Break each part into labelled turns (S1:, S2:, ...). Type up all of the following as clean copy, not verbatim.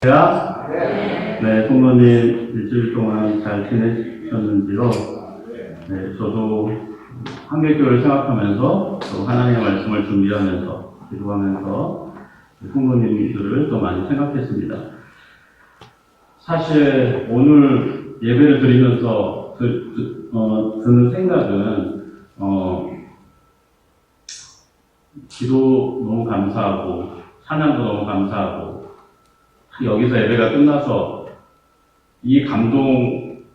S1: 네, 성도님 일주일 동안 잘 지내셨는지요? 네, 저도 한계교를 생각하면서 또 하나님의 말씀을 준비하면서 기도하면서 성도님들을 더 많이 생각했습니다. 사실 오늘 예배를 드리면서 드는 생각은 기도 너무 감사하고 찬양도 너무 감사하고 여기서 예배가 끝나서 이 감동인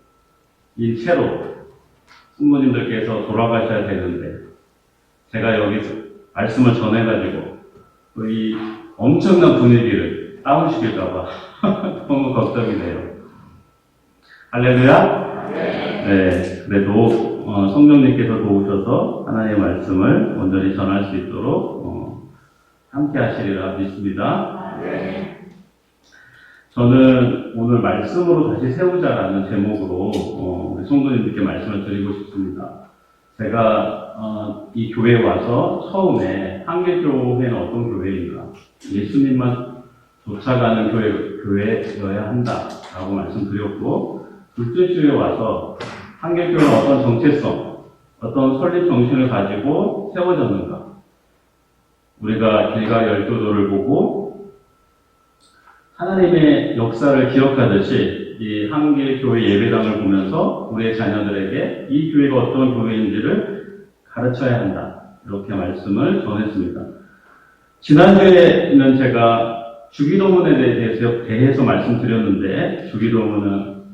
S1: 채로 성도님들께서 돌아가셔야 되는데 제가 여기서 말씀을 전해가지고 이 엄청난 분위기를 다운시킬까봐 너무 걱정이 돼요. 할렐루야? 네, 그래도 성령님께서 도우셔서 하나님의 말씀을 온전히 전할 수 있도록 함께 하시리라 믿습니다. 저는 오늘 말씀으로 다시 세우자라는 제목으로 우리 성도님들께 말씀을 드리고 싶습니다. 제가 이 교회에 와서 처음에 한계교회는 어떤 교회인가, 예수님만 쫓아가는 교회여야 한다라고 말씀드렸고, 둘째 주에 와서 한계교회는 어떤 정체성, 어떤 설립 정신을 가지고 세워졌는가, 우리가 길가 열조도를 보고 하나님의 역사를 기억하듯이 이 한계교회 예배당을 보면서 우리의 자녀들에게 이 교회가 어떤 교회인지를 가르쳐야 한다, 이렇게 말씀을 전했습니다. 지난주에는 제가 주기도문에 대해서 말씀드렸는데, 주기도문은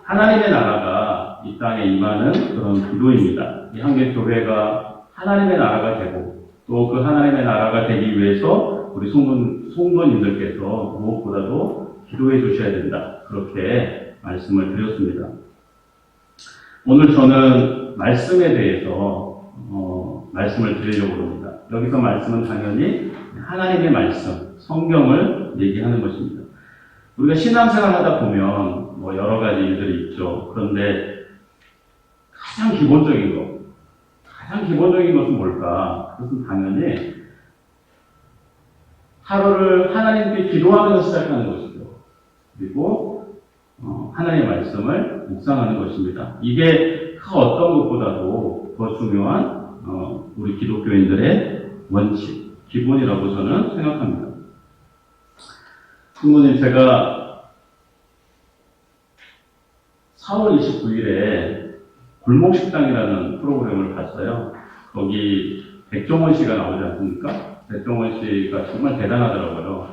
S1: 하나님의 나라가 이 땅에 임하는 그런 기도입니다. 이 한계교회가 하나님의 나라가 되고 또 그 하나님의 나라가 되기 위해서 우리 성도님들께서 무엇보다도 기도해 주셔야 된다, 그렇게 말씀을 드렸습니다. 오늘 저는 말씀에 대해서 말씀을 드리려고 합니다. 여기서 말씀은 당연히 하나님의 말씀, 성경을 얘기하는 것입니다. 우리가 신앙생활 하다 보면 여러 가지 일들이 있죠. 그런데 가장 기본적인 것은 뭘까? 그것은 당연히 하루를 하나님께 기도하면서 시작하는 것이죠. 그리고 하나님의 말씀을 묵상하는 것입니다. 이게 그 어떤 것보다도 더 중요한 우리 기독교인들의 원칙, 기본이라고 저는 생각합니다. 부모님, 제가 4월 29일에 골목식당이라는 프로그램을 봤어요. 거기 백종원 씨가 나오지 않습니까? 백종원 씨가 정말 대단하더라고요.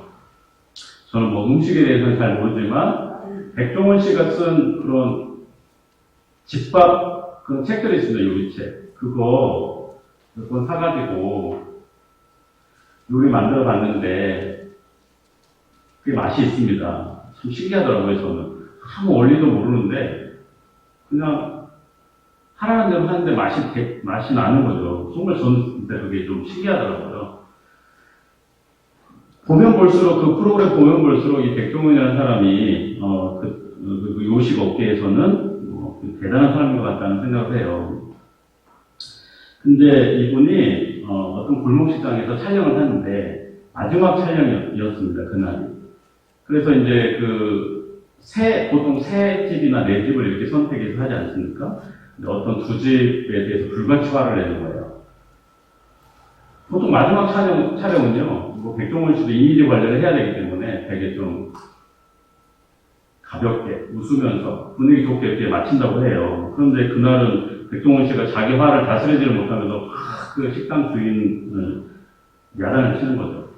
S1: 저는 음식에 대해서는 잘 모르지만 백종원 씨가 쓴 그런 집밥 그런 책들이 있습니다. 요리책. 그거 몇 번 사가지고 요리 만들어 봤는데 그게 맛이 있습니다. 참 신기하더라고요. 저는 아무 원리도 모르는데 그냥 하라는 대로 하는데 맛이 나는 거죠. 정말 저는 그게 좀 신기하더라고요. 보면 볼수록, 그 프로그램 보면 볼수록 이 백종원이라는 사람이 그 요식 업계에서는 대단한 사람인 것 같다는 생각을 해요. 근데 이분이 어떤 골목식당에서 촬영을 하는데 마지막 촬영이었습니다. 그날이. 그래서 이제 보통 세 집이나 네 집을 이렇게 선택해서 하지 않습니까? 근데 어떤 두 집에 대해서 불가치화를 내는 거예요. 보통 마지막 촬영은요, 백종원 씨도 이미지 관리를 해야 되기 때문에 되게 좀 가볍게 웃으면서 분위기 좋게 이렇게 마친다고 해요. 그런데 그날은 백종원 씨가 자기 화를 다스리지를 못하면서 그 식당 주인을 야단을 치는 거죠.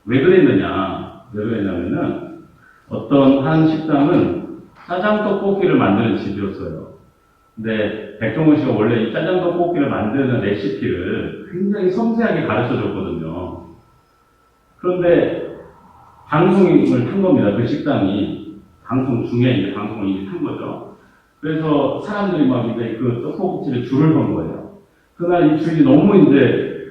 S1: 왜 그랬냐면은 어떤 한 식당은 짜장 떡볶이를 만드는 집이었어요. 근데 백종원 씨가 원래 이 짜장 떡볶이를 만드는 레시피를 굉장히 섬세하게 가르쳐 줬거든요. 그런데 방송을 탄 겁니다. 그 식당이 방송 중에 이제 방송을 이미 탄 거죠. 그래서 사람들이 막 이제 그 떡볶이집에 줄을 선 거예요. 그날 이 주인이 너무 이제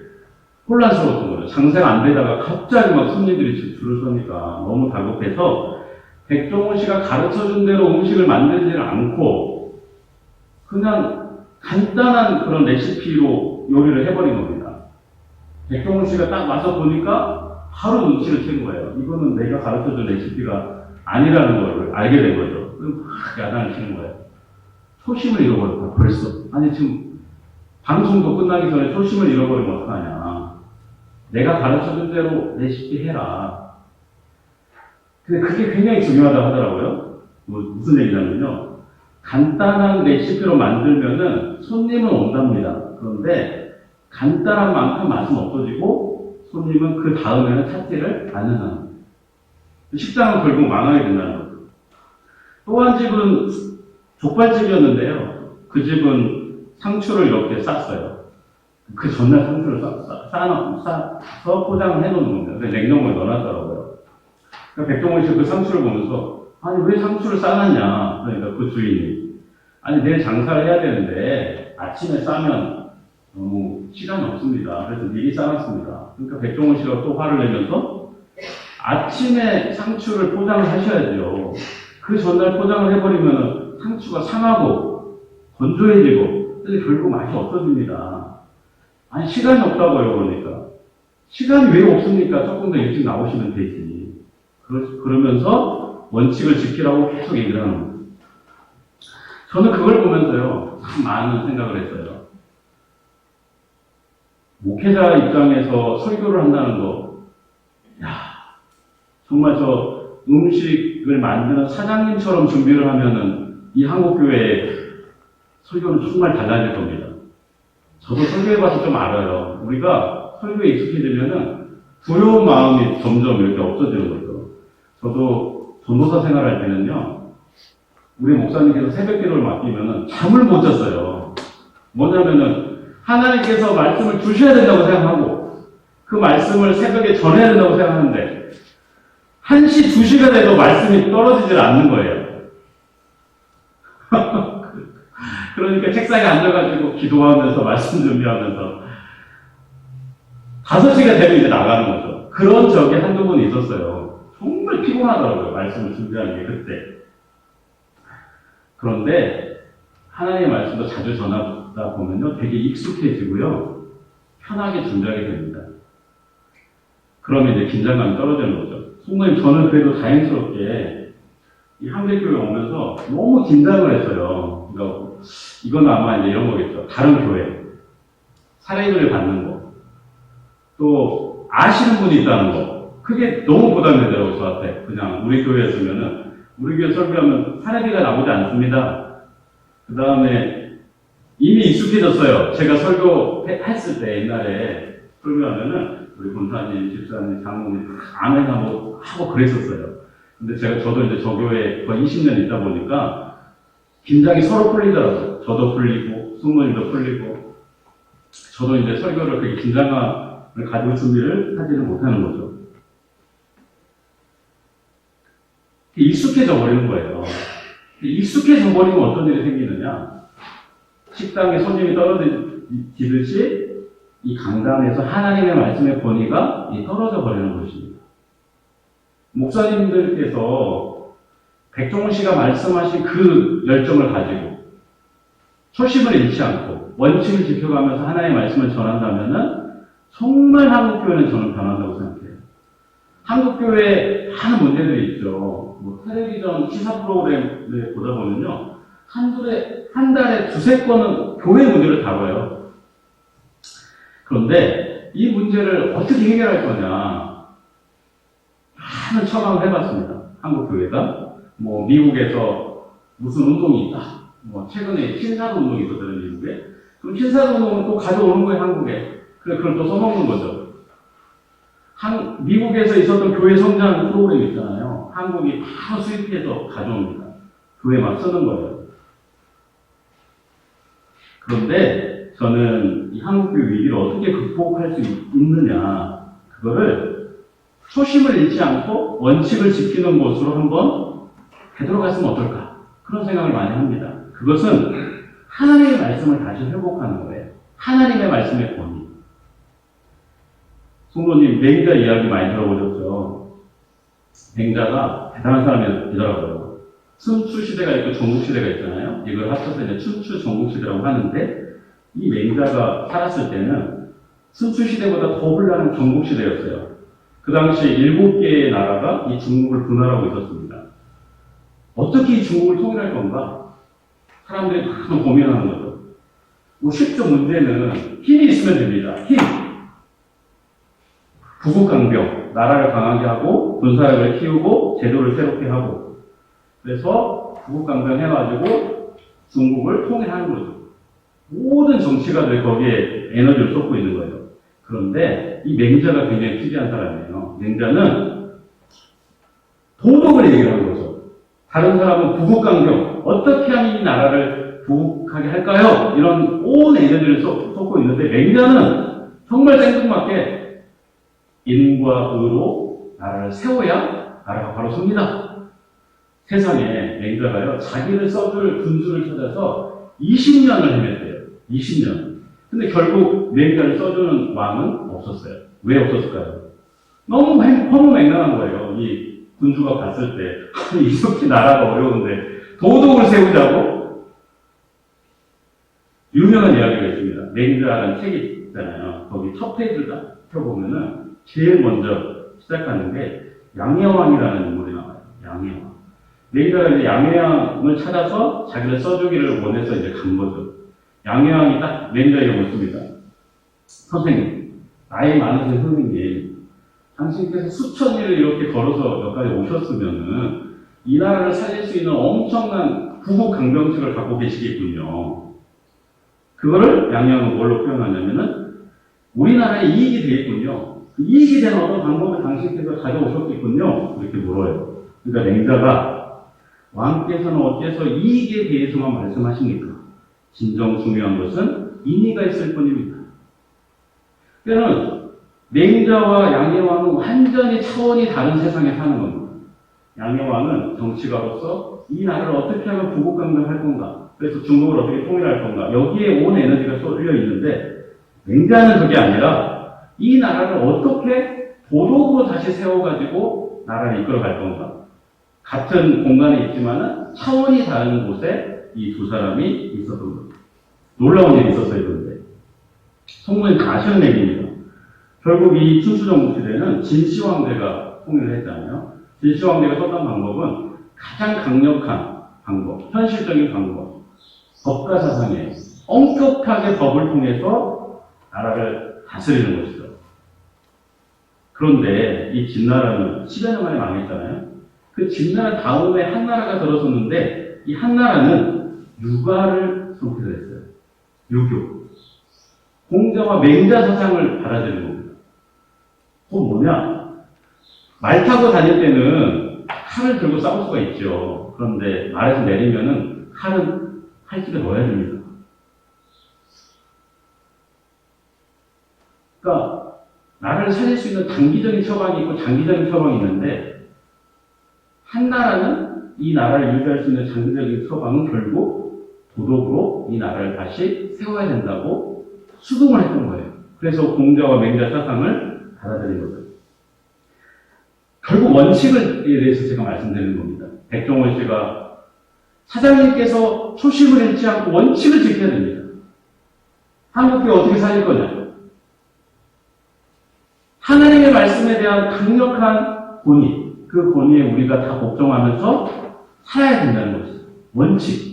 S1: 혼란스러웠던 거예요. 장사가 안 되다가 갑자기 막 손님들이 줄을 서니까 너무 다급해서 백종원 씨가 가르쳐 준 대로 음식을 만들지를 않고 그냥 간단한 그런 레시피로 요리를 해버린 겁니다. 백종원 씨가 딱 와서 보니까 바로 눈치를 챈 거예요. 이거는 내가 가르쳐준 레시피가 아니라는 걸 알게 된 거죠. 그럼 막 야단을 치는 거예요. 초심을 잃어버렸다, 벌써. 아니, 지금 방송도 끝나기 전에 초심을 잃어버리면 어떡하냐. 내가 가르쳐준 대로 레시피 해라. 근데 그게 굉장히 중요하다고 하더라고요. 무슨 얘기냐면요. 간단한 레시피로 만들면은 손님은 온답니다. 그런데 간단한 만큼 맛은 없어지고 손님은 그 다음에는 찾지를 않는다는 거예요. 식당은 결국 망하게 된다는 거죠. 또 한 집은 족발집이었는데요. 그 집은 상추를 이렇게 쌌어요. 그 전날 상추를 싸서 포장을 해놓는 겁니다. 그래서 냉장고에 넣어놨더라고요. 그러니까 백종원 씨 그 상추를 보면서 아니 왜 상추를 싸놨냐. 그러니까 그 주인이 아니 내일 장사를 해야 되는데 아침에 싸면 너무 시간이 없습니다. 그래서 미리 싸놨습니다. 그러니까 백종원 씨가 또 화를 내면서 아침에 상추를 포장을 하셔야죠. 그 전날 포장을 해버리면 상추가 상하고 건조해지고 근데 결국 맛이 없어집니다. 아니 시간이 없다고요. 그러니까 시간이 왜 없습니까? 조금 더 일찍 나오시면 되지. 그러면서 원칙을 지키라고 계속 얘기를 하는 거예요. 저는 그걸 보면서요 참 많은 생각을 했어요. 목회자 입장에서 설교를 한다는 거, 정말 저 음식을 만드는 사장님처럼 준비를 하면은 이 한국교회의 설교는 정말 달라질 겁니다. 저도 설교해봐서 좀 알아요. 우리가 설교에 익숙해지면은 두려운 마음이 점점 이렇게 없어지는 거죠. 저도 전도사 생활할 때는요, 우리 목사님께서 새벽 기도를 맡기면은 잠을 못 잤어요. 뭐냐면은 하나님께서 말씀을 주셔야 된다고 생각하고 그 말씀을 새벽에 전해야 된다고 생각하는데 1시, 2시가 돼도 말씀이 떨어지질 않는 거예요. 그러니까 책상에 앉아가지고 기도하면서 말씀 준비하면서 5시가 되면 이제 나가는 거죠. 그런 적이 한두 번 있었어요. 정말 피곤하더라고요. 말씀을 준비하는 게 그때. 그런데 하나님의 말씀도 자주 전하다 보면요. 되게 익숙해지고요. 편하게 준비하게 됩니다. 그러면 이제 긴장감이 떨어지는 거죠. 성도님, 저는 그래도 다행스럽게 이 한국교회 오면서 너무 긴장을 했어요. 그러니까 이건 아마 이제 이런 거겠죠. 다른 교회. 사례를 받는 거. 또 아시는 분이 있다는 거. 그게 너무 부담되더라고요. 저한테. 그냥 우리 교회였으면은 우리 교회 설교하면 사례비가 나오지 않습니다. 그 다음에 이미 익숙해졌어요. 제가 설교했을 때 옛날에 설교하면은 우리 본사님, 집사님, 장모님 아멘 하고 그랬었어요. 근데 저도 이제 저 교회에 거의 20년 있다 보니까 긴장이 서로 풀리더라고요. 저도 풀리고, 숙모님도 풀리고, 저도 이제 설교를 그렇게 긴장감을 가지고 준비를 하지는 못하는 거죠. 익숙해져 버리는 거예요. 익숙해져 버리면 어떤 일이 생기느냐? 식당에 손님이 떨어지듯이 이 강단에서 하나님의 말씀의 권위가 떨어져 버리는 것입니다. 목사님들께서 백종원 씨가 말씀하신 그 열정을 가지고 초심을 잃지 않고 원칙을 지켜가면서 하나님의 말씀을 전한다면은 정말 한국교회는 저는 변한다고 생각해요. 한국교회에 많은 문제들이 있죠. 뭐 텔레비전 시사 프로그램을 보다 보면요. 한 달에 2-3건은 교회 문제를 다뤄요. 그런데 이 문제를 어떻게 해결할 거냐. 많은 처방을 해봤습니다. 한국교회가. 뭐 미국에서 무슨 운동이 있다. 뭐 최근에 신사도 운동이 있었거든요. 미국에. 그럼 신사도 운동은 또 가져오는 거예요. 한국에. 그래 그걸 또 써먹는 거죠. 미국에서 있었던 교회 성장 프로그램 있잖아요. 한국이 바로 수입해서 가져옵니다. 교회 막 쓰는 거예요. 그런데 저는 이 한국교회 위기를 어떻게 극복할 수 있느냐. 그거를 초심을 잃지 않고 원칙을 지키는 곳으로 한번 되돌아갔으면 어떨까. 그런 생각을 많이 합니다. 그것은 하나님의 말씀을 다시 회복하는 거예요. 하나님의 말씀의 권위. 성도님, 맹자 이야기 많이 들어보셨죠? 맹자가 대단한 사람이더라고요. 춘추 시대가 있고 전국 시대가 있잖아요. 이걸 합쳐서 이제 춘추 전국 시대라고 하는데, 이 맹자가 살았을 때는 춘추 시대보다 더 혼란한 전국 시대였어요. 그 당시에 7개의 나라가 이 중국을 분할하고 있었습니다. 어떻게 이 중국을 통일할 건가? 사람들이 많은 고민하는 거죠. 뭐 쉽죠. 문제는 힘이 있으면 됩니다. 힘. 부국강병. 나라를 강하게 하고 군사력을 키우고 제도를 새롭게 하고 그래서 부국강병 해가지고 중국을 통일하는 거죠. 모든 정치가들 거기에 에너지를 쏟고 있는 거예요. 그런데 이 맹자가 굉장히 특이한 사람이에요. 맹자는 도덕을 얘기하는 거죠. 다른 사람은 부국강병, 어떻게 하면 이 나라를 부국하게 할까요? 이런 온 에너지를 쏟고 있는데 맹자는 정말 생뚱맞게 인과 의로 나라를 세워야 나라가 바로 섭니다. 세상에 맹자가요, 자기를 써줄 군주를 찾아서 20년을 헤맸대요. 20년. 근데 결국 맹자를 써주는 왕은 없었어요. 왜 없었을까요? 너무 허무맹랑한 거예요. 이 군주가 봤을 때 이렇게 나라가 어려운데 도덕을 세우자고? 유명한 이야기가 있습니다. 맹자라는 책이 있잖아요. 거기 첫 페이지를 딱 펴보면은 제일 먼저 시작하는 게 양해왕이라는 인물이 나와요. 양해왕. 맹자가 이제 양해왕을 찾아서 자기를 써주기를 원해서 이제 간 거죠. 양해왕이 딱 맹자에게 묻습니다. 선생님, 나이 많으신 선생님, 당신께서 수천 리를 이렇게 걸어서 여기까지 오셨으면은 이 나라를 살릴 수 있는 엄청난 부국강병책을 갖고 계시겠군요. 그거를 양해왕은 뭘로 표현하냐면은 우리나라에 이익이 되겠군요. 그 이익이 되는 어떤 방법을 당신께서 가져오셨겠군요. 이렇게 물어요. 그러니까 맹자가 왕께서는 어째서 이익에 대해서만 말씀하십니까? 진정 중요한 것은 인의가 있을 뿐입니다. 그러니까 맹자와 양해왕은 완전히 차원이 다른 세상에 사는 겁니다. 양해왕은 정치가로서 이 나라를 어떻게 하면 부국강병할 건가? 그래서 중국을 어떻게 통일할 건가? 여기에 온 에너지가 쏠려 있는데 맹자는 그게 아니라 이 나라를 어떻게 도덕으로 다시 세워가지고 나라를 이끌어갈 건가? 같은 공간에 있지만은 차원이 다른 곳에 이 두 사람이 있었던 겁니다. 놀라운 일이 있었어요, 그런데. 성문이 다 아시는 얘기입니다. 결국 이 춘추전국 시대는 진시황제가 통일을 했잖아요. 진시황제가 썼던 방법은 가장 강력한 방법, 현실적인 방법, 법가 사상에 엄격하게 법을 통해서 나라를 다스리는 것이죠. 그런데 이 진나라는 10여 년 만에 망했잖아요. 그 진나라 다음에 한나라가 들어섰는데 이 한나라는 유가를 선택을 했어요. 유교. 공자와 맹자 사상을 받아들이는 겁니다. 그건 뭐냐? 말 타고 다닐 때는 칼을 들고 싸울 수가 있죠. 그런데 말에서 내리면은 칼은 칼집에 넣어야 됩니다. 그러니까 나라를 살릴 수 있는 단기적인 처방이 있고 장기적인 처방이 있는데 한나라는 이 나라를 유지할 수 있는 장기적인 처방은 결국 도덕으로 이 나라를 다시 세워야 된다고 수긍을 했던 거예요. 그래서 공자와 맹자 사상을 받아들인 거죠. 결국 원칙에 대해서 제가 말씀드리는 겁니다. 백종원 씨가 사장님께서 초심을 잃지 않고 원칙을 지켜야 됩니다. 한국교회 어떻게 살릴 거냐? 하나님의 말씀에 대한 강력한 권위, 그 권위에 우리가 다 복종하면서 살아야 된다는 것이죠. 원칙.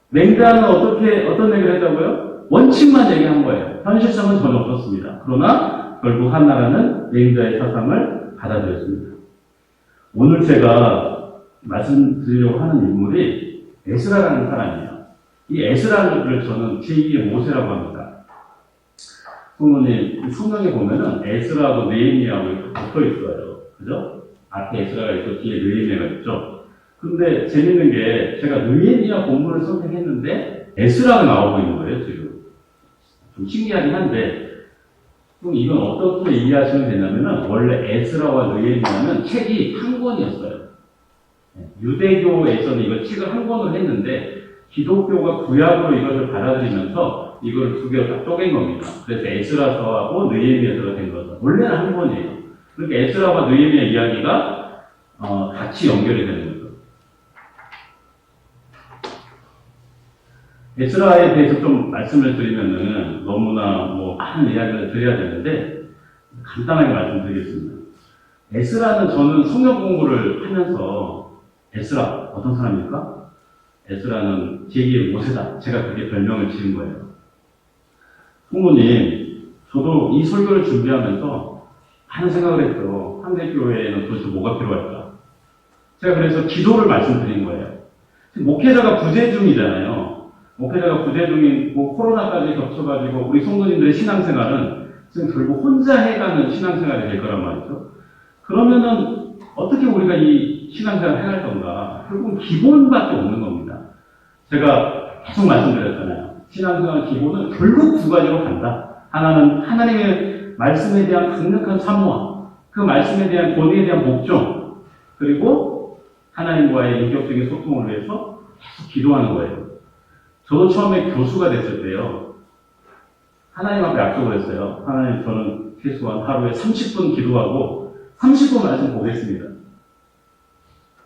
S1: 맹자는 어떤 얘기를 했다고요? 원칙만 얘기한 거예요. 현실성은 전혀 없었습니다. 그러나 결국 한나라는 맹자의 사상을 받아들였습니다. 오늘 제가 말씀드리려고 하는 인물이 에스라라는 사람이에요. 이 에스라를 저는 제2의 모세라고 합니다. 성문이 성경에 보면은 에스라하고 느헤미야하고 이렇게 붙어 있어요. 그죠? 앞에 에스라가 있고 뒤에 느헤미야가 있죠. 근데 재밌는 게 제가 느헤미야 본문을 선택했는데 에스라가 나오고 있는 거예요, 지금. 좀 신기하긴 한데 그럼 이건 어떻게 이해하시면 되냐면은 원래 에스라와 느헤미야는 책이 한 권이었어요. 유대교에서는 이걸 책을 한 권을 했는데 기독교가 구약으로 이것을 받아들이면서 이걸 두 개로 다 쪼갠 겁니다. 그래서 에스라서하고 느헤미야서가 된 거죠. 원래는 한 권이에요. 그러니까 에스라와 느헤미야 이야기가 같이 연결이 되는 거죠. 에스라에 대해서 좀 말씀을 드리면은 너무나 많은 이야기를 드려야 되는데 간단하게 말씀드리겠습니다. 에스라는 저는 성경 공부를 하면서 에스라 어떤 사람입니까? 에스라는 제2의 모세다. 제가 그렇게 별명을 지은 거예요. 부모님, 저도 이 설교를 준비하면서 많은 생각을 했죠. 한대교회에는 도대체 뭐가 필요할까? 제가 그래서 기도를 말씀드린 거예요. 목회자가 부재 중이잖아요. 목회자가 부재 중이고 코로나까지 겹쳐가지고 우리 성도님들의 신앙생활은 지금 결국 혼자 해가는 신앙생활이 될 거란 말이죠. 그러면은 어떻게 우리가 이 신앙생활을 해갈 건가? 결국은 기본밖에 없는 겁니다. 제가 계속 말씀드렸잖아요. 신앙생활 기본은 결국 두 가지로 간다. 하나는 하나님의 말씀에 대한 강력한 사모함, 그 말씀에 대한 권위에 대한 복종, 그리고 하나님과의 인격적인 소통을 위해서 계속 기도하는 거예요. 저도 처음에 교수가 됐을 때요. 하나님 앞에 약속을 했어요. 하나님, 저는 최소한 하루에 30분 기도하고 30분 말씀 보겠습니다.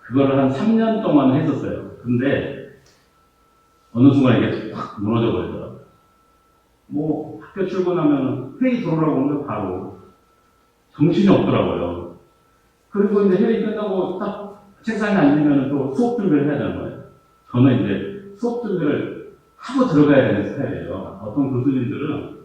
S1: 그거를 한 3년 동안 했었어요. 근데 어느 순간 이게 확 무너져 버리더라고요. 뭐 학교 출근하면 회의 들어오라고 하면 바로 정신이 없더라고요. 그리고 이제 회의 끝나고 딱 책상에 앉으면 또 수업 준비를 해야 되는 거예요. 저는 이제 수업 준비를 하고 들어가야 되는 스타일이에요. 어떤 교수님들은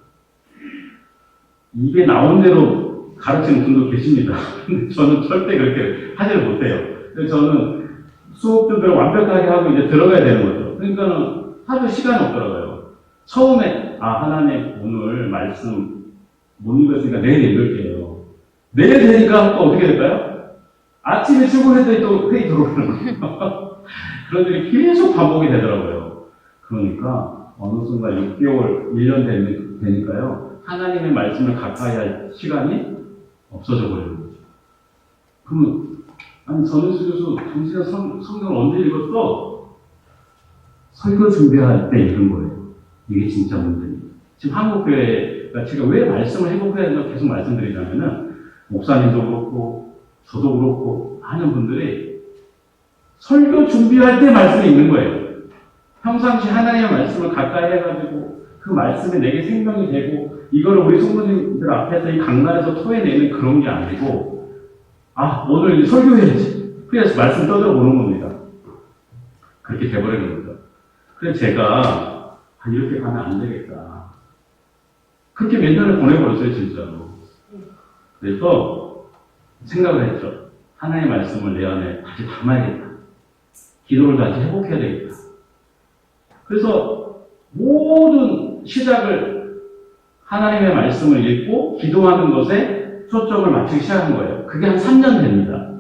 S1: 입에 나온 대로 가르치는 분도 계십니다. 근데 저는 절대 그렇게 하지를 못해요. 그래서 저는 수업 준비를 완벽하게 하고 이제 들어가야 되는 거죠. 그러니까는 하도 시간이 없더라고요. 처음에, 하나님 오늘 말씀 못 읽었으니까 내일 읽을게요. 내일 되니까 또 어떻게 될까요? 아침에 출근했더니 또 회의 들어오는 거예요. 그런 일이 계속 반복이 되더라고요. 그러니까 어느 순간 6개월, 1년 되니까요. 하나님의 말씀을 가까이 할 시간이 없어져 버리는 거죠. 그러면, 아니, 전은수 교수, 당신은 성경을 언제 읽었어? 설교 준비할 때 읽은 거예요. 이게 진짜 문제입니다. 지금 한국교회가 제가 왜 말씀을 회복해야 된다고 계속 말씀드리냐면은, 목사님도 그렇고, 저도 그렇고, 많은 분들이 설교 준비할 때 말씀을 읽는 거예요. 평상시 하나님의 말씀을 가까이 해가지고, 그 말씀이 내게 생명이 되고, 이거를 우리 성도님들 앞에서 이 강단에서 토해내는 그런 게 아니고, 오늘 설교해야지. 그래서 말씀 떠들어 보는 겁니다. 그렇게 돼버리는 거죠. 그래서 제가, 이렇게 가면 안 되겠다. 그렇게 몇 년을 보내버렸어요, 진짜로. 그래서 생각을 했죠. 하나님의 말씀을 내 안에 다시 담아야겠다. 기도를 다시 회복해야 되겠다. 그래서 모든 시작을 하나님의 말씀을 읽고 기도하는 것에 초점을 맞추기 시작한 거예요. 그게 한 3년 됩니다.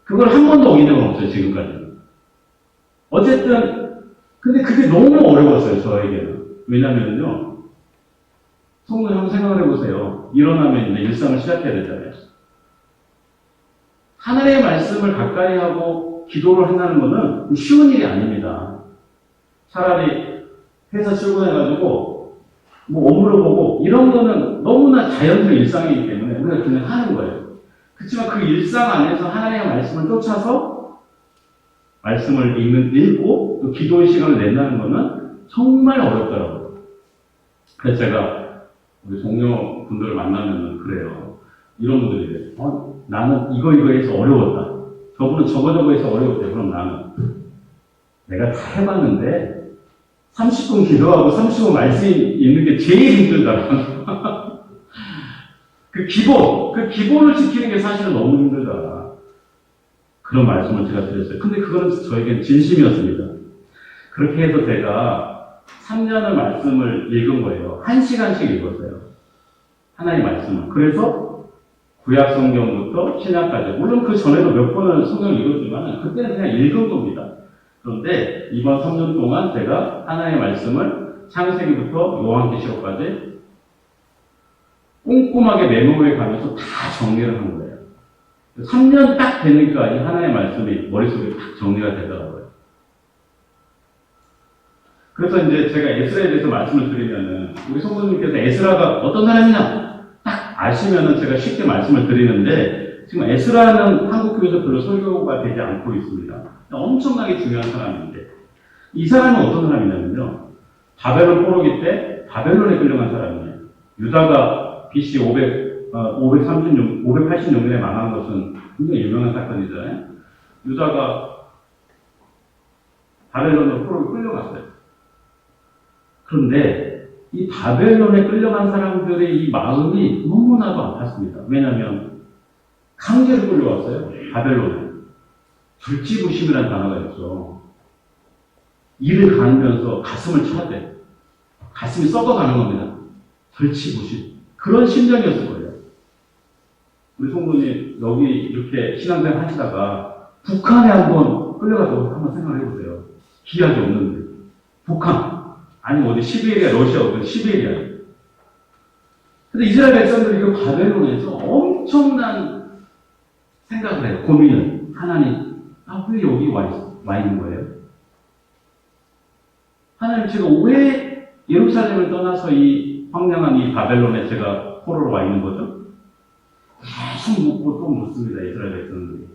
S1: 그걸 한 번도 어긴 적은 없어요, 지금까지는. 어쨌든, 근데 그게 너무 어려웠어요, 저에게는. 왜냐면요, 성도 한번 생각을 해보세요. 일어나면 이제 일상을 시작해야 되잖아요. 하나님의 말씀을 가까이 하고 기도를 한다는 것은 쉬운 일이 아닙니다. 차라리 회사 출근해가지고 뭐 업무를 보고 이런 거는 너무나 자연스러운 일상이기 때문에 우리가 그냥 하는 거예요. 그렇지만 그 일상 안에서 하나님의 말씀을 쫓아서 말씀을 읽고 또 기도의 시간을 낸다는 것은 정말 어렵더라고요. 그래서 제가 우리 동료분들을 만나면 그래요. 이런 분들이 나는 이거 해서 어려웠다. 저분은 저거 해서 어려웠대. 그럼 나는 내가 다 해봤는데 30분 기도하고 30분 말씀 읽는 게 제일 힘들다. 그 기본을 지키는 게 사실은 너무 힘들다. 그런 말씀을 제가 드렸어요. 근데 그거는 저에겐 진심이었습니다. 그렇게 해서 제가 3년을 말씀을 읽은 거예요. 1시간씩 읽었어요. 하나님의 말씀을. 그래서 구약 성경부터 신약까지. 물론 그 전에도 몇 번을 성경을 읽었지만 그때는 그냥 읽은 겁니다. 그런데 이번 3년 동안 제가 하나님의 말씀을 창세기부터 요한계시록까지 꼼꼼하게 메모해 가면서 다 정리를 한 거예요. 3년 딱 되니까 이 하나님의 말씀이 머릿속에 딱 정리가 되더라고요. 그래서 이제 제가 에스라에 대해서 말씀을 드리면은 우리 성도님께서 에스라가 어떤 사람이냐 딱 아시면은 제가 쉽게 말씀을 드리는데 지금 에스라는 한국교회에서 별로 설교가 되지 않고 있습니다. 엄청나게 중요한 사람인데 이 사람은 어떤 사람이냐면요. 바벨론 포로기 때 바벨론에 끌려간 사람이에요. 유다가 BC 586년에 망한 것은 굉장히 유명한 사건이잖아요. 유다가 바벨론으로 포로로 끌려갔어요. 그런데 이 바벨론에 끌려간 사람들의 이 마음이 너무나도 아팠습니다. 왜냐하면 강제로 끌려왔어요. 바벨론에. 절지부심이라는 단어가 있죠. 이를 가누면서 가슴을 쳐야 돼. 가슴이 썩어가는 겁니다. 절치부심. 그런 심정이었을 거예요. 우리 성도님 여기 이렇게 신앙생활 하시다가 북한에 한번 끌려가서 한번 생각을 해보세요. 기약이 없는데. 북한. 아니면 어디 시베리아, 러시아 어떤 시베리아. 근데 이스라엘 백성들이 그 바벨론에서 엄청난 생각을 해요. 고민을. 하나님, 왜 여기 와 있는 거예요? 하나님, 제가 왜 예루살렘을 떠나서 이 황량한 이 바벨론에 제가 포로로 와 있는 거죠? 계속 묻고 또 묻습니다. 이스라엘 백성들이.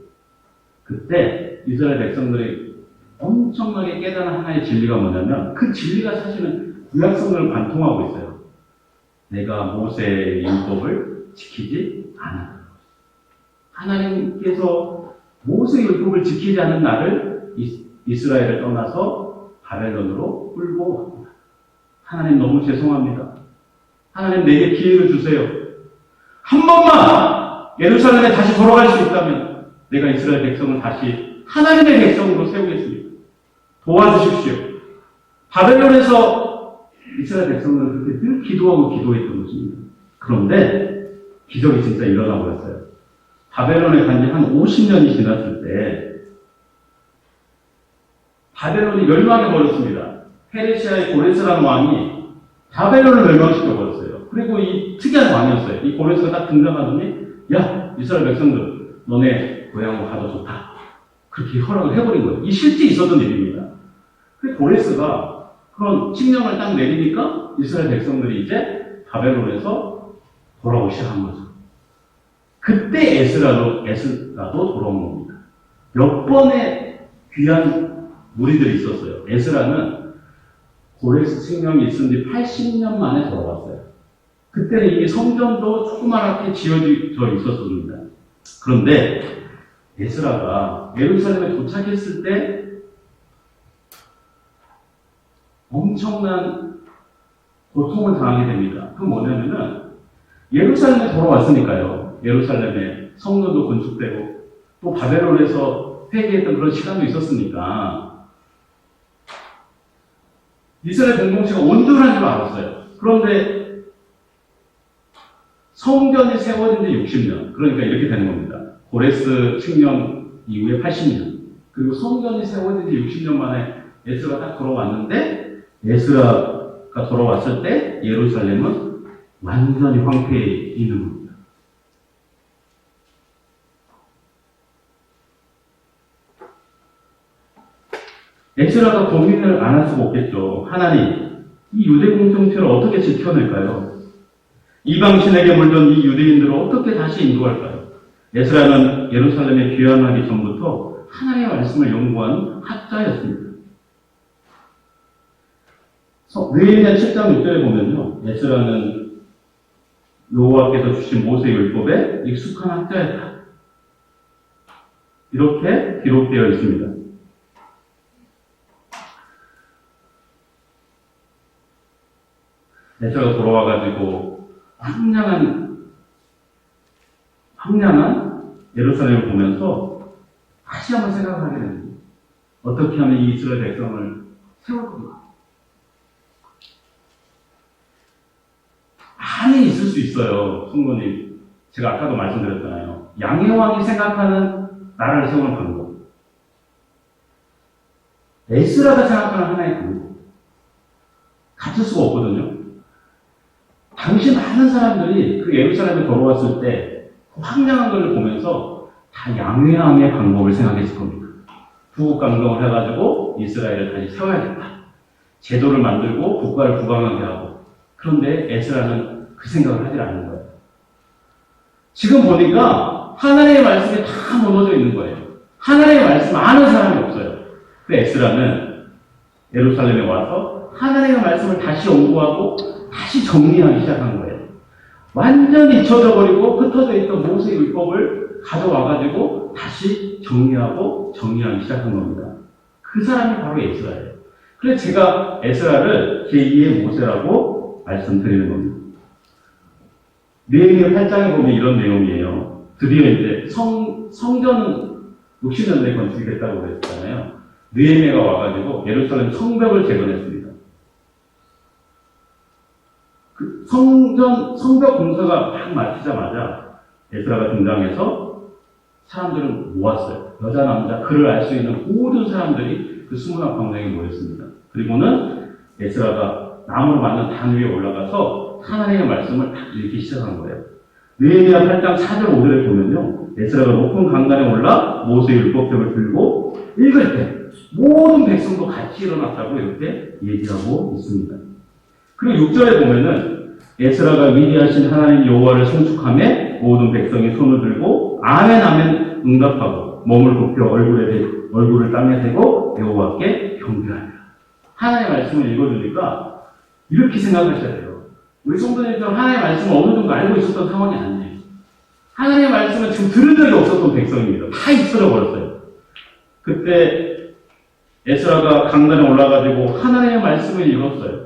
S1: 그때 이스라엘 백성들이 엄청나게 깨달은 하나의 진리가 뭐냐면 그 진리가 사실은 구약성경을 관통하고 있어요. 내가 모세의 율법을 지키지 않았다. 하나님께서 모세의 율법을 지키지 않은 나를 이스라엘을 떠나서 바벨론으로 끌고 왔구나. 하나님 너무 죄송합니다. 하나님 내게 기회를 주세요. 한 번만 예루살렘에 다시 돌아갈 수 있다면 내가 이스라엘 백성을 다시 하나님의 백성으로 세우겠습니다. 도와주십시오. 바벨론에서 이스라엘 백성들은 그렇게 늘 기도하고 기도했던 것입니다. 그런데 기적이 진짜 일어나 버렸어요. 바벨론에 간 지 한 50년이 지났을 때 바벨론이 멸망해 버렸습니다. 페르시아의 고레스라는 왕이 바벨론을 멸망시켜 버렸어요. 그리고 이 특이한 왕이었어요. 이 고레스가 딱 등장하더니 야 이스라엘 백성들 너네 고향으로 가도 좋다. 그렇게 허락을 해버린 거예요. 이 실제 있었던 일입니다. 그 고레스가 그런 칙령을 딱 내리니까 이스라엘 백성들이 이제 바벨론에서 돌아오기 시작한 거죠. 그때 에스라도 돌아온 겁니다. 몇 번의 귀한 무리들이 있었어요. 에스라는 고레스 칙령이 있은 지 80년 만에 돌아왔어요. 그때는 이미 성전도 조그맣게 지어져 있었습니다. 그런데 에스라가 예루살렘에 도착했을 때 엄청난 고통을 당하게 됩니다. 그건 뭐냐면은 예루살렘에 돌아왔으니까요. 예루살렘에 성전도 건축되고 또 바벨론에서 회개했던 그런 시간도 있었으니까 이스라엘 공동체가 온전한 줄 알았어요. 그런데 성전이 세워진 지 60년. 그러니까 이렇게 되는 겁니다. 고레스 칙령 이후에 80년. 그리고 성전이 세워진 지 60년 만에 에스라가 딱 돌아왔는데 에스라가 돌아왔을 때 예루살렘은 완전히 황폐해 있는 겁니다. 에스라가 고민을 안 할 수가 없겠죠. 하나님, 이 유대 공동체를 어떻게 지켜낼까요? 이방신에게 물든 이 유대인들을 어떻게 다시 인도할까요? 에스라는 예루살렘에 귀환하기 전부터 하나님의 말씀을 연구한 학자였습니다. 느헤미야 7장 6절에 보면요. 에스라는 여호와께서 주신 모세의 율법에 익숙한 학자였다. 이렇게 기록되어 있습니다. 에스라가 돌아와가지고 황량한 예루살렘을 보면서 다시 한번 생각을 하게 됩니다. 어떻게 하면 이 이스라엘 백성을 세울 건가? 많이 있을 수 있어요. 성도님. 제가 아까도 말씀드렸잖아요. 양해왕이 생각하는 나라를 세우는 방법. 에스라가 생각하는 하나의 방법. 같을 수가 없거든요. 당시 많은 사람들이 그 예루살렘에 돌아왔을 때 그 황량한 걸 보면서 다 양회왕의 방법을 생각했을 겁니다. 부국강경을 해가지고 이스라엘을 다시 세워야겠다. 제도를 만들고 국가를 부강하게 하고. 그런데 에스라는 그 생각을 하지 않는 거예요. 지금 보니까 하나님의 말씀이 다 무너져 있는 거예요. 하나님의 말씀 아는 사람이 없어요. 그 에스라는 예루살렘에 와서 하나님의 말씀을 다시 연구하고 다시 정리하기 시작한 거예요. 완전히 잊혀져 버리고 흩어져 있던 모세의 율법을 가져와가지고 다시 정리하고 정리하기 시작한 겁니다. 그 사람이 바로 에스라예요. 그래서 제가 에스라를 제2의 모세라고 말씀드리는 겁니다. 느헤미야 8장에 보면 이런 내용이에요. 드디어 이제 성전은 60년대에 건축이 됐다고 그랬잖아요. 느헤미야가 와가지고 예루살렘 성벽을 재건했습니다. 그 성벽 공사가 막 마치자마자 에스라가 등장해서 사람들을 모았어요. 여자, 남자, 글을 알 수 있는 모든 사람들이 그 수문학 광장에 모였습니다. 그리고는 에스라가 나무로 만든 단 위에 올라가서 하나님의 말씀을 딱 읽기 시작한 거예요. 느헤미야 8장 4절 5절에 보면요. 에스라가 높은 강단에 올라 모세의 율법책을 들고 읽을 때 모든 백성도 같이 일어났다고 이렇게 얘기하고 있습니다. 그리고 6절에 보면은 에스라가 위대하신 하나님 여호와를 송축하며 모든 백성이 손을 들고 아멘 아멘 응답하고 몸을 굽혀 얼굴을 땅에 대고 여호와께 경배하니라. 하나님의 말씀을 읽어주니까 이렇게 생각하셔야 돼요. 우리 성도님처럼 하나님의 말씀을 어느 정도 알고 있었던 상황이 아니에요. 하나님의 말씀은 지금 들은 적이 없었던 백성입니다. 다 잊혀져 버렸어요. 그때 에스라가 강단에 올라가지고 하나님의 말씀을 읽었어요.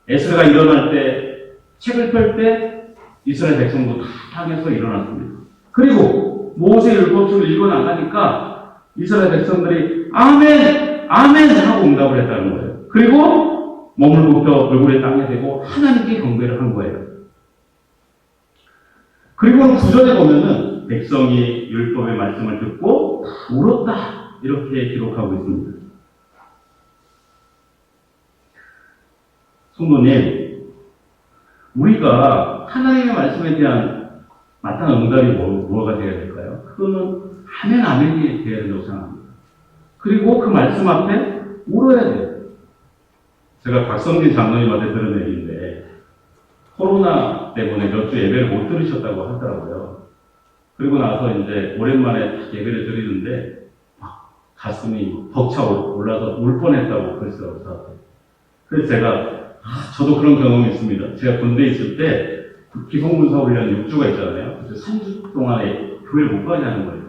S1: 에스라가 일어날 때, 책을 펼 때 이스라엘 백성도 다 향해서 일어났습니다. 그리고 모세의 율법책을 읽어나가니까 이스라엘 백성들이 아멘! 아멘! 하고 응답을 했다는 거예요. 그리고 몸을 굽혀 얼굴에 땅에 대고 하나님께 경배를 한 거예요. 그리고 9절에 보면은 백성이 율법의 말씀을 듣고 울었다. 이렇게 기록하고 있습니다. 성도님, 우리가 하나님의 말씀에 대한 마땅한 응답이 뭐가 되어야 될까요? 그거는 아멘, 아멘이 되어야 된다고 생각합니다. 그리고 그 말씀 앞에 울어야 돼요. 제가 박성진 장로님한테 들은 얘기인데, 코로나 때문에 몇 주 예배를 못 들으셨다고 하더라고요. 그리고 나서 이제 오랜만에 예배를 드리는데, 막 가슴이 벅차 올라서 울 뻔했다고 그러시더라고요, 저한테. 그래서 제가 저도 그런 경험이 있습니다. 제가 군대에 있을 때 기본군사 훈련 6주가 있잖아요. 그래서 3주 동안에 교회를 못 가게 하는 거예요.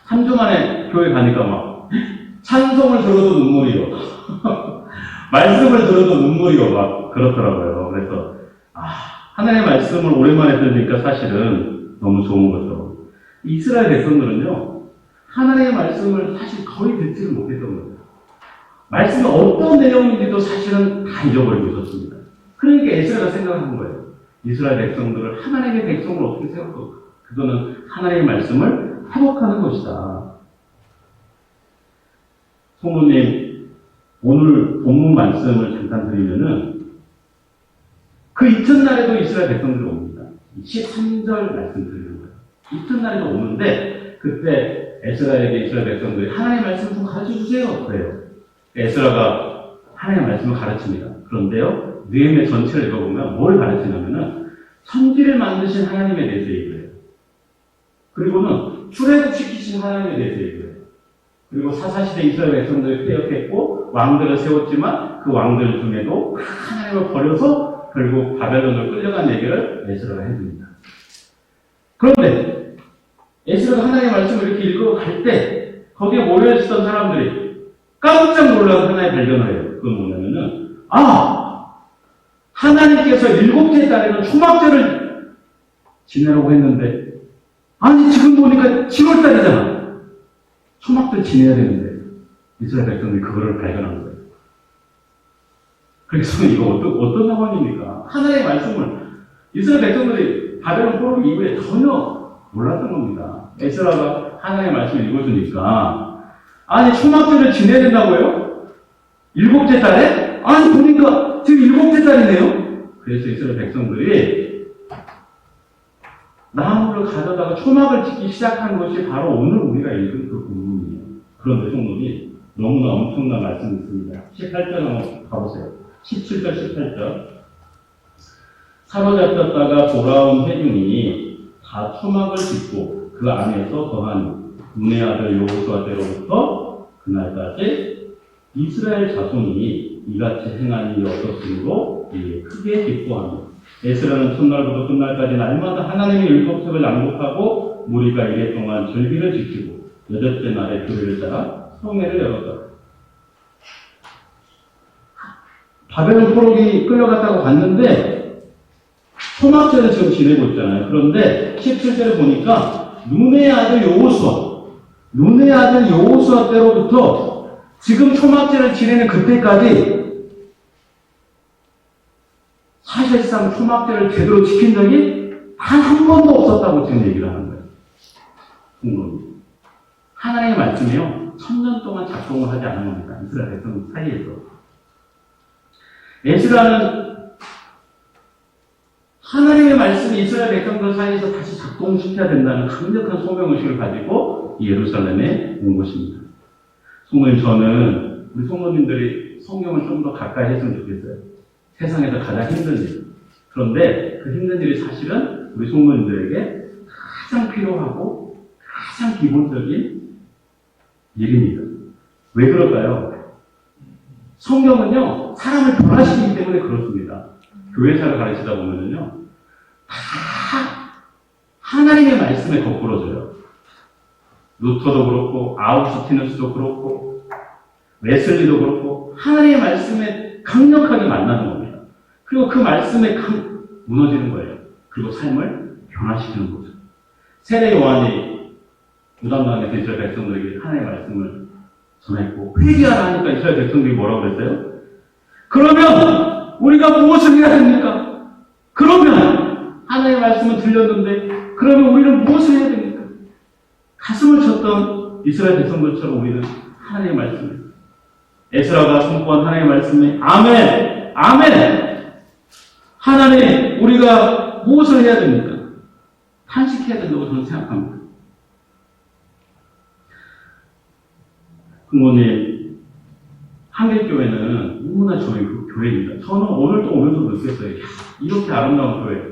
S1: 3주 만에 교회 가니까 막 찬송을 들어도 눈물이요. 말씀을 들어도 눈물이요. 막 그렇더라고요. 그래서 하나님의 말씀을 오랜만에 들으니까 사실은 너무 좋은 거죠. 이스라엘 백성들은요. 하나님의 말씀을 사실 거의 듣지를 못했던 거예요. 말씀이 어떤 내용인지도 사실은 다 잊어버리고 있었습니다. 그러니까 에스라가 생각한 거예요. 이스라엘 백성들을 하나님의 백성을 어떻게 세울까? 그거는 하나님의 말씀을 회복하는 것이다. 성도님, 오늘 본문 말씀을 잠깐 드리면은 그 이튿날에도 이스라엘 백성들이 옵니다. 13절 말씀 드리는 거예요. 이튿날에도 오는데 그때 에스라에게 이스라엘 백성들이 하나님의 말씀 좀 가르쳐 주세요. 그래요. 에스라가 하나님의 말씀을 가르칩니다. 그런데요, 느헤미야 전체를 읽어보면 뭘 가르치냐면은 천지를 만드신 하나님에 대해서 얘기를 해요. 그리고는 출애굽시키신 하나님에 대해서 얘기를 해요. 그리고 사사시대 이스라엘 백성들을 퇴역했고 왕들을 세웠지만 그 왕들 중에도 하나님을 버려서 결국 바벨론을 끌려간 얘기를 에스라가 해줍니다. 그런데 에스라가 하나님의 말씀을 이렇게 읽어갈 때 거기에 모여있었던 사람들이 깜짝 놀라서 하나의 발견을 해요. 그건 뭐냐면은, 하나님께서 7째 달에는 초막절을 지내라고 했는데, 아니, 지금 보니까 7월 달이잖아. 초막절 지내야 되는데, 이스라엘 백성들이 그거를 발견한 거예요. 그래서 이거 어떤 상황입니까? 하나님의 말씀을 이스라엘 백성들이 바벨론 포로 이후에 전혀 몰랐던 겁니다. 에스라가 하나님의 말씀을 읽어주니까, 아니, 초막절을 지내야 된다고요? 7째 달에? 아니, 보니까 지금 7째 달이네요? 그래서 이스라엘 백성들이 나무를 가져다가 초막을 짓기 시작한 것이 바로 오늘 우리가 읽은 그 본문이에요. 그런데 성도님, 너무나 엄청난 말씀이 있습니다. 18절 한번 가보세요. 17절, 18절. 사로잡혔다가 돌아온 회중이 다 초막을 짓고 그 안에서 더하니 눈의 아들 여호수아 때로부터 그날까지 이스라엘 자손이 이같이 행한 일이 없었으므로 크게 기뻐하며 에스라는 첫날부터 끝날까지 날마다 하나님의 율법책을 낭독하고 무리가 이래 동안 절기를 지키고 여덟째 날에 교회를 따라 성회를 열었다. 바벨론 포로기 끌려갔다고 갔는데 초막절을 지금 지내고 있잖아요. 그런데 17절에 보니까 눈의 아들 여호수아 때로부터 지금 초막절을 지내는 그때까지 사실상 초막절을 제대로 지킨 적이 단 한 번도 없었다고 지금 얘기를 하는 거예요. 하나님의 말씀이요, 1000년 동안 작동을 하지 않은 겁니다. 이스라엘 백성 사이에서. 에스라는 하나님의 말씀이 이스라엘 백성들 사이에서 다시 작동시켜야 된다는 강력한 소명의식을 가지고 예루살렘에 온 것입니다. 성모님, 저는 우리 성모님들이 성경을 좀 더 가까이 했으면 좋겠어요. 세상에서 가장 힘든 일. 그런데 그 힘든 일이 사실은 우리 성모님들에게 가장 필요하고 가장 기본적인 일입니다. 왜 그럴까요? 성경은요, 사람을 변화시키기 때문에 그렇습니다. 교회사를 가르치다 보면은요, 다 하나님의 말씀에 거꾸러져요. 루터도 그렇고, 아우구스티누스도 그렇고, 웨슬리도 그렇고, 하나님의 말씀에 강력하게 만나는 겁니다. 그리고 그 말씀에 무너지는 거예요. 그리고 삶을 변화시키는 거죠. 세례 요한이 무당당에서 이스라엘 백성들에게 하나님의 말씀을 전했고, 회개하라 하니까 이스라엘 백성들이 뭐라고 그랬어요? 그러면 우리가 무엇을 해야 됩니까? 그러면 하나님의 말씀은 들렸는데 그러면 우리는 무엇을 해야 됩니까? 가슴을 쳤던 이스라엘 백성들처럼 우리는 하나님의 말씀을, 에스라가 선포한 하나님의 말씀에 아멘! 아멘! 하나님, 우리가 무엇을 해야 됩니까? 탄식해야 된다고 저는 생각합니다. 부모님, 한길교회는 너무나 좋은 교회입니다. 저는 오늘도 오면서 느꼈어요. 이렇게 아름다운 교회,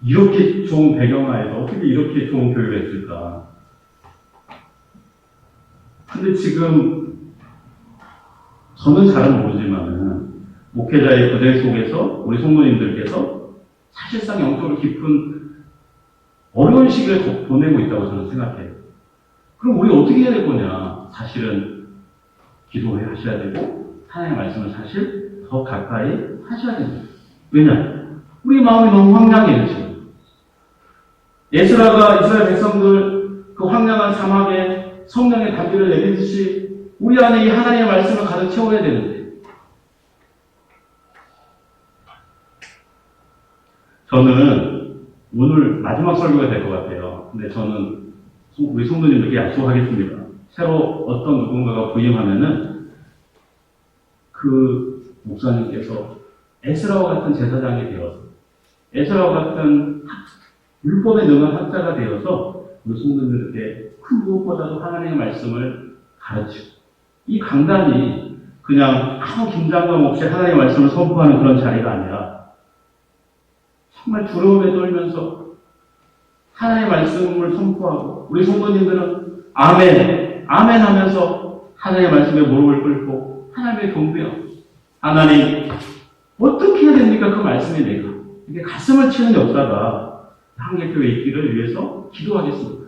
S1: 이렇게 좋은 배경하에서 어떻게 이렇게 좋은 교회가 있을까? 근데 지금 저는 잘은 모르지만은 목회자의 고대 속에서 우리 성도님들께서 사실상 영적으로 깊은 어려운 시기를 보내고 있다고 저는 생각해요. 그럼 우리 어떻게 해야 될 거냐? 사실은 기도해 하셔야 되고 하나님의 말씀을 사실 더 가까이 하셔야 됩니다. 왜냐? 우리 마음이 너무 황량해요, 지금. 에스라가 이스라엘 백성들 그 황량한 사막에 성령의 단비를 내리듯이 우리 안에 이 하나님의 말씀을 가득 채워야 되는데, 저는 오늘 마지막 설교가 될 것 같아요. 근데 저는 우리 성도님들께 약속하겠습니다. 새로 어떤 누군가가 부임하면은 그 목사님께서 에스라와 같은 제사장이 되어서, 에스라와 같은 율법에 능한 학자가 되어서 우리 성도님들께 그 무엇보다도 하나님의 말씀을 가르치고, 이 강단이 그냥 아무 긴장감 없이 하나님의 말씀을 선포하는 그런 자리가 아니라 정말 두려움에 떨면서 하나님의 말씀을 선포하고, 우리 성도님들은 아멘, 아멘 하면서 하나님의 말씀에 무릎을 꿇고 하나님의 경배하고, 하나님 어떻게 해야 됩니까? 그 말씀이 내가 이게 가슴을 치는 역사가 한길교회 있기를 위해서 기도하겠습니다.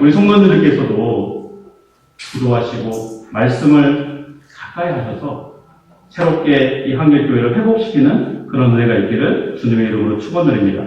S1: 우리 성도님들께서도 기도하시고 말씀을 가까이 하셔서 새롭게 이 한길교회를 회복시키는 그런 은혜가 있기를 주님의 이름으로 축원드립니다.